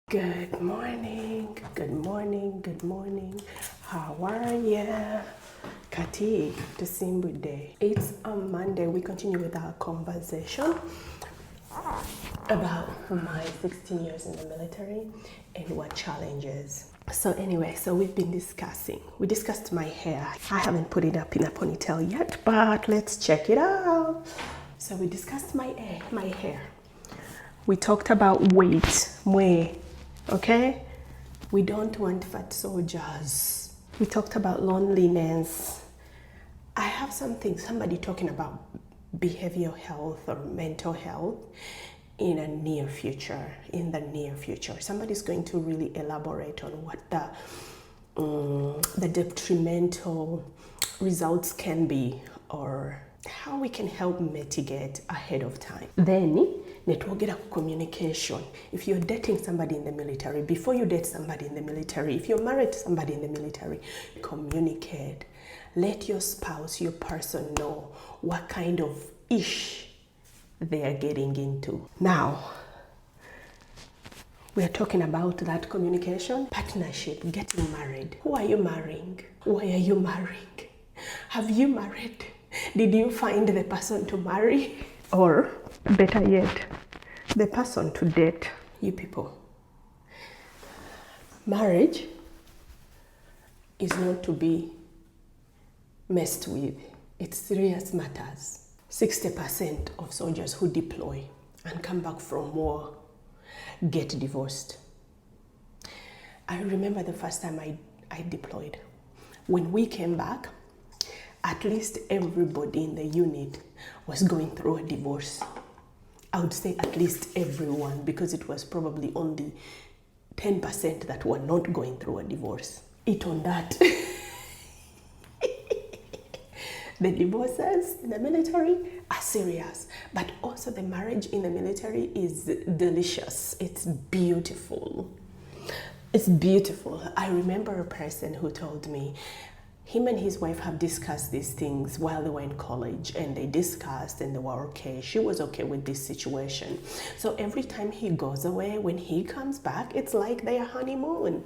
Good morning, good morning, good morning. How are ya? Kati, Tusimbu Day. It's a Monday. We continue with our conversation about my 16 years in the military and what challenges. So anyway, we've been discussing. We discussed my hair. I haven't put it up in a ponytail yet, but let's check it out. So we discussed my hair. We talked about weight, okay? We don't want fat soldiers. We talked about loneliness. I have somebody talking about behavioral health or mental health in the near future. Somebody's going to really elaborate on what the detrimental results can be or how we can help mitigate ahead of time. Then, netwogera communication. If you're dating somebody in the military, before you date somebody in the military, if you're married to somebody in the military, communicate. Let your spouse, your person know what kind of ish they are getting into. Now, we are talking about that communication, partnership, getting married. Who are you marrying? Why are you marrying? Have you married? Did you find the person to marry? Or, better yet, the person to date? You people. Marriage is not to be messed with. It's serious matters. 60% of soldiers who deploy and come back from war get divorced. I remember the first time I deployed. When we came back, at least everybody in the unit was going through a divorce. I would say at least everyone, because it was probably only 10% that were not going through a divorce. It on that. The divorces in the military are serious, but also the marriage in the military is delicious. It's beautiful. It's beautiful. I remember a person who told me him and his wife have discussed these things while they were in college, and they discussed and they were okay. She was okay with this situation. So every time he goes away, when he comes back, it's like their honeymoon.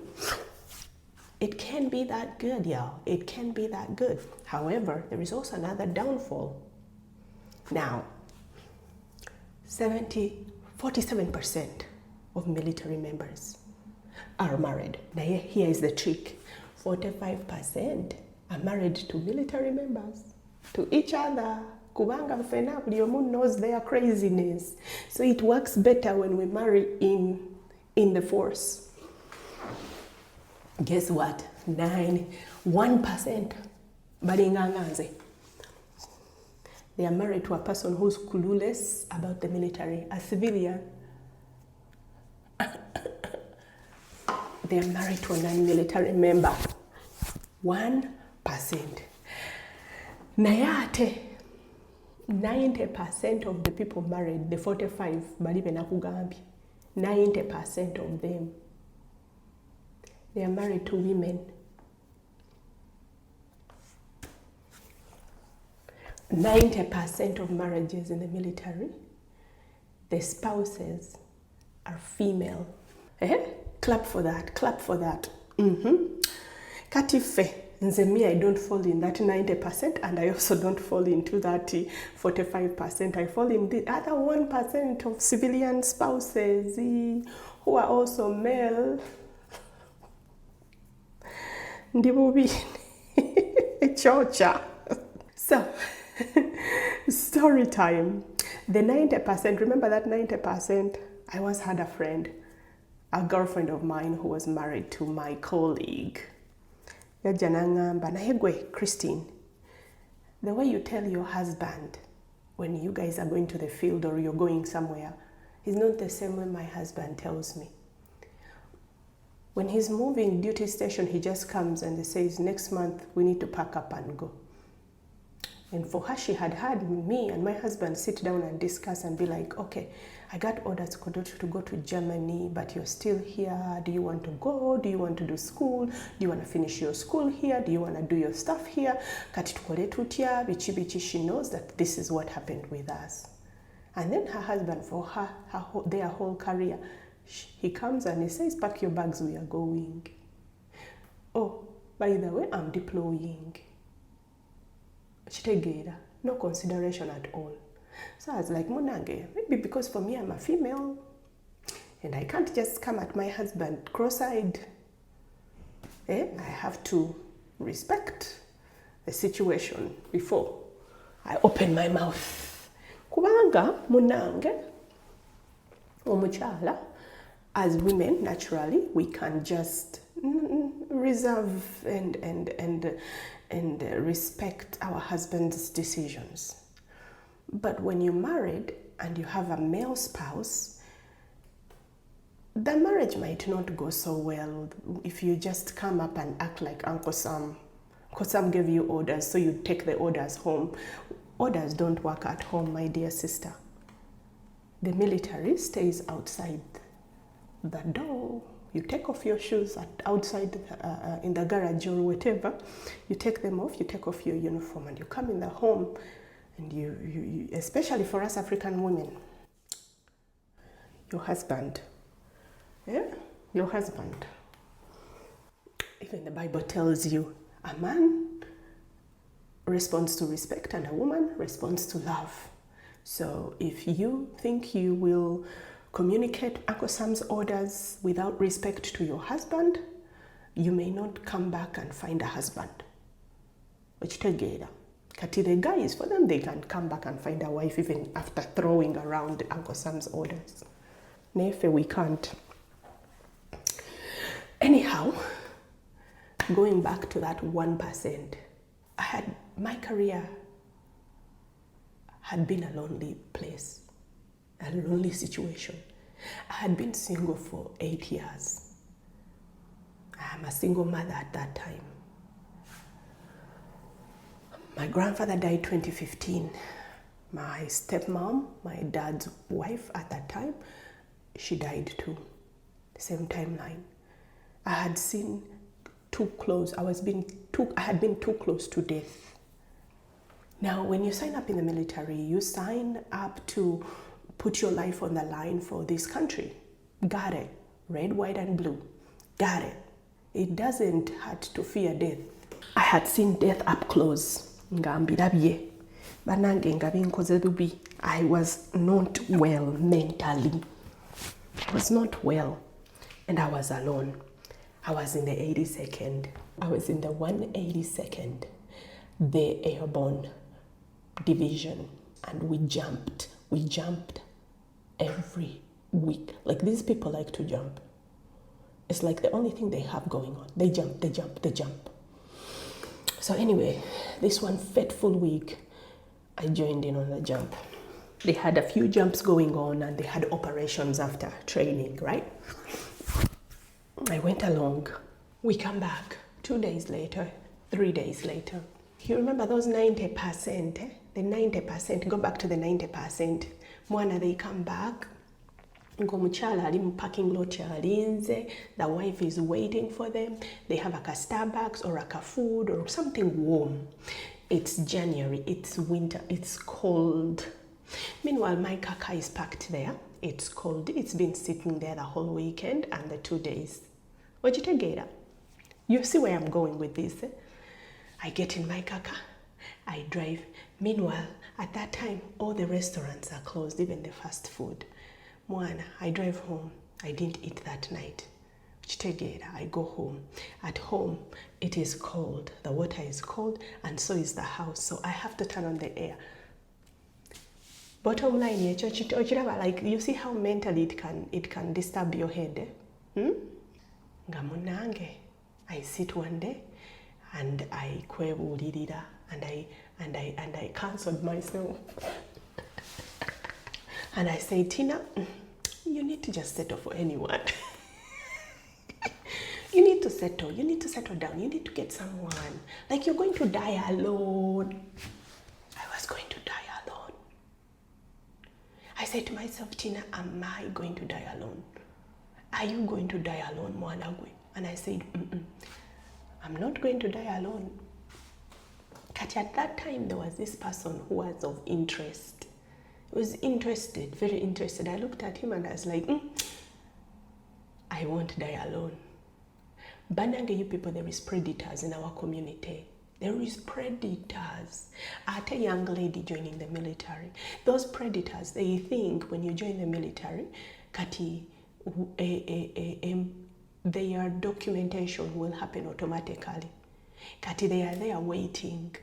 It can be that good, y'all. It can be that good. However, there is also another downfall. Now, 47% of military members are married. Now here is the trick. 45% are married to military members, to each other. Kubanga fena buli omu knows their craziness. So it works better when we marry in the force. Guess what? 1% balinganganze. They are married to a person who's clueless about the military, a civilian. They are married to a non-military member. 1%. Nayate, 90% of the people married, the 45, balibe nakugambi, 90% of them, they are married to women. 90% of marriages in the military, the spouses are female. Clap for that, clap for that. Katife, nze me, I don't fall in that 90%, and I also don't fall into that 45%. I fall in the other 1% of civilian spouses who are also male. Ndibubi, chocha. So, story time. The 90%, remember that 90%? I once had a friend, a girlfriend of mine who was married to my colleague. Yajanangamba nahegwe Christine. The way you tell your husband when you guys are going to the field or you're going somewhere is not the same way my husband tells me. When he's moving duty station, he just comes and he says, next month we need to pack up and go. And for her, she had heard me and my husband sit down and discuss and be like, okay, I got orders to go to Germany, but you're still here. Do you want to go? Do you want to do school? Do you want to finish your school here? Do you want to do your stuff here? Kati tukole tutya, bichi bichi. She knows that this is what happened with us. And then her husband, for her their whole career, He comes and he says, pack your bags, we are going. Oh, by the way, I'm deploying. Chitegera, no consideration at all. So I was like, Munange, maybe because for me I'm a female and I can't just come at my husband cross-eyed. I have to respect the situation before I open my mouth. Kubanga, Munange, omuchala, as women, naturally, we can just reserve and respect our husband's decisions. But when you're married and you have a male spouse, the marriage might not go so well if you just come up and act like Uncle Sam. Uncle Sam gave you orders, so you take the orders home. Orders don't work at home, my dear sister. The military stays outside the door. You take off your shoes outside in the garage or whatever. You take them off, you take off your uniform, and you come in the home. And you especially for us African women, your husband, your husband. Even the Bible tells you a man responds to respect and a woman responds to love. So if you think you will communicate Uncle Sam's orders without respect to your husband, you may not come back and find a husband. Which together. Kati the guys, for them, they can come back and find a wife even after throwing around Uncle Sam's orders. Nefe, we can't. Anyhow, going back to that 1%, my career had been a lonely place, a lonely situation. I had been single for 8 years. I'm a single mother at that time. My grandfather died 2015. My stepmom, my dad's wife at that time, she died too. Same timeline. I had seen too close. I had been too close to death. Now, when you sign up in the military, you sign up to put your life on the line for this country. Got it. Red, white, and blue. Got it. It doesn't hurt to fear death. I had seen death up close. I was not well mentally. I was not well. And I was alone. I was in the 82nd. I was in the 182nd, the airborne division. And we jumped every week. Like, these people like to jump. It's like the only thing they have going on. They jump. So anyway, this one fateful week, I joined in on the jump. They had a few jumps going on and they had operations after training, right? I went along. We come back 2 days later, 3 days later. You remember those 90%, the 90%, go back to the 90%. Mwana, they come back. Ngomuchala ali mu parking lot yalinze. The wife is waiting for them. They have a Starbucks or a food or something warm. It's January, it's winter, it's cold. Meanwhile, my kaka is packed there. It's cold. It's been sitting there the whole weekend and the 2 days. What you take? You see where I'm going with this? I get in my kaka. I drive. Meanwhile, at that time, all the restaurants are closed, even the fast food. Mwana, I drive home. I didn't eat that night. I go home. At home, it is cold. The water is cold, and so is the house. So I have to turn on the air. Bottom line, like, you see how mentally it can disturb your head. Ngamunange. I sit one day, and I kwebulirira, and I cancelled myself. And I say, Tina, you need to just settle for anyone. You need to settle down. You need to get someone. Like, you're going to die alone. I was going to die alone. I said to myself, Tina, am I going to die alone? Are you going to die alone, Mwanagwe? And I said, I'm not going to die alone. But at that time, there was this person who was of interest. He was interested, very interested. I looked at him and I was like, I won't die alone. Banange, you people, there is predators in our community. There is predators. At a young lady joining the military, those predators, they think when you join the military, kati their documentation will happen automatically. Kati they are there waiting.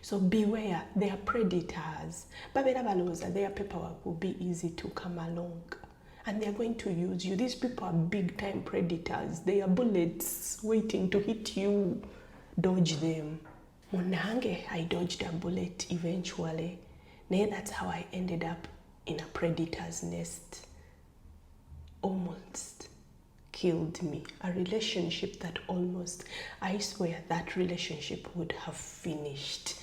So beware, they are predators. Babera baloza, their paperwork will be easy to come along. And they are going to use you. These people are big time predators. They are bullets waiting to hit you. Dodge them. Munange, I dodged a bullet eventually. That's how I ended up in a predator's nest. Almost killed me. A relationship that almost, I swear, that relationship would have finished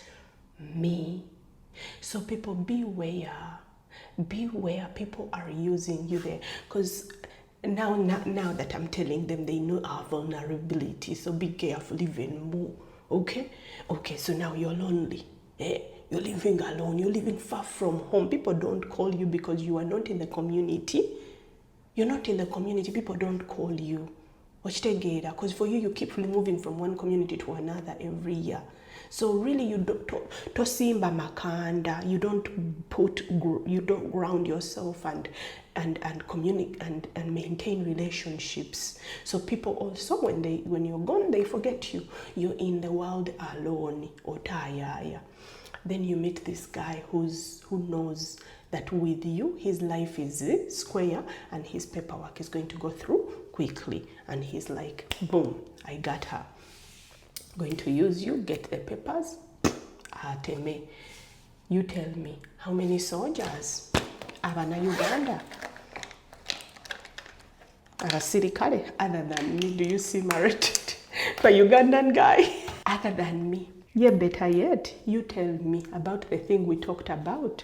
me. So people, beware. Beware, people are using you there. Because now that I'm telling them, they know our vulnerability. So be careful even more. Okay, so now you're lonely. You're living alone. You're living far from home. People don't call you because you are not in the community. You're not in the community. People don't call you. Because for you keep moving from one community to another every year. So really, you don't tosimba makanda. You don't ground yourself and communicate and maintain relationships. So people also, when you're gone, they forget you. You're in the world alone or tired. Then you meet this guy who knows that with you, his life is square and his paperwork is going to go through quickly. And he's like, boom, I got her. Going to use you, get the papers. Ateme. You tell me, how many soldiers? Abana Uganda. Abasirikale, other than me, do you seem rated for Ugandan guy? Other than me. Yeah, better yet, you tell me about the thing we talked about.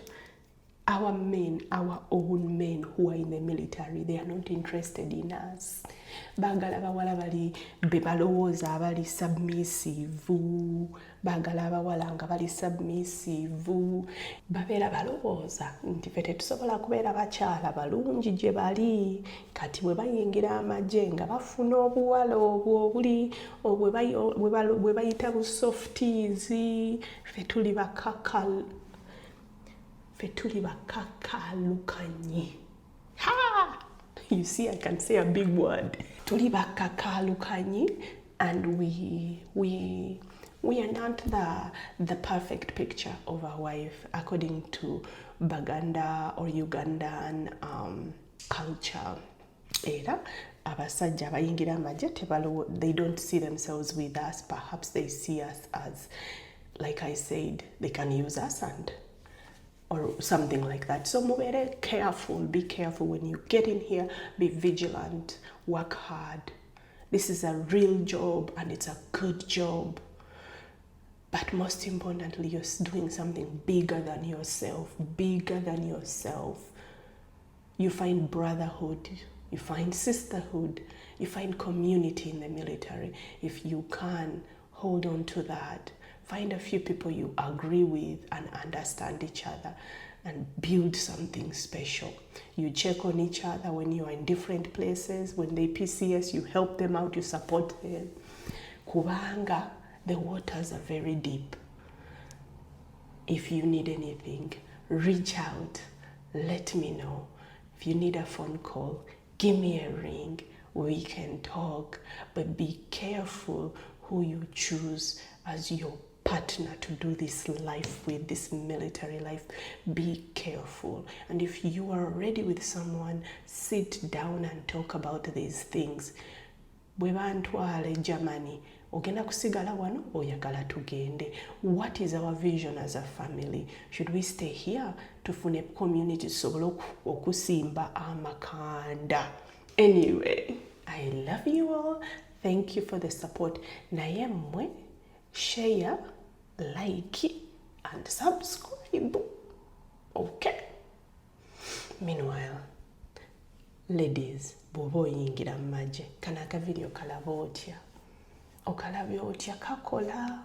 Our men, our own men who are in the military, they are not interested in us. Bagala bawala bali bebalowooza bali submissive. Bagala bawala nga bali submissive. Babeera balowooza nti ffe tetusobola kubeera bakyala balungi gye bali. Kati bwe bayingira amagye nga bafuna obuwala obwo obuli bwe bayita bu softies, ffe tuli bakakalukanyi. Ha! You see, I can say a big word. Tuli bakakalukanyi, and we are not the perfect picture of a wife according to Baganda or Ugandan culture. Era abasajja abayingira amagye they don't see themselves with us. Perhaps they see us as, like I said, they can use us or something like that. So be careful when you get in here. Be vigilant, work hard. This is a real job and it's a good job. But most importantly, you're doing something bigger than yourself. You find brotherhood, you find sisterhood, you find community in the military. If you can, hold on to that. Find a few people you agree with and understand each other and build something special. You check on each other when you are in different places. When they PCS, you help them out, you support them. Kubanga, the waters are very deep. If you need anything, reach out, let me know. If you need a phone call, give me a ring. We can talk, but be careful who you choose as your partner to do this life with, this military life. Be careful. And if you are already with someone, sit down and talk about these things. Bwebantwale Germany, ogenda kusigala wano oyagala tugende. What is our vision as a family? Should we stay here tufune community tusobole okusimba amakanda? Anyway, I love you all. Thank you for the support. Naye mmwe share, like and subscribe. Okay. Meanwhile, ladies, bw'oba oyingira mu magye, kana akavidiyo kalaba otya? Okalabye otya? Kakola.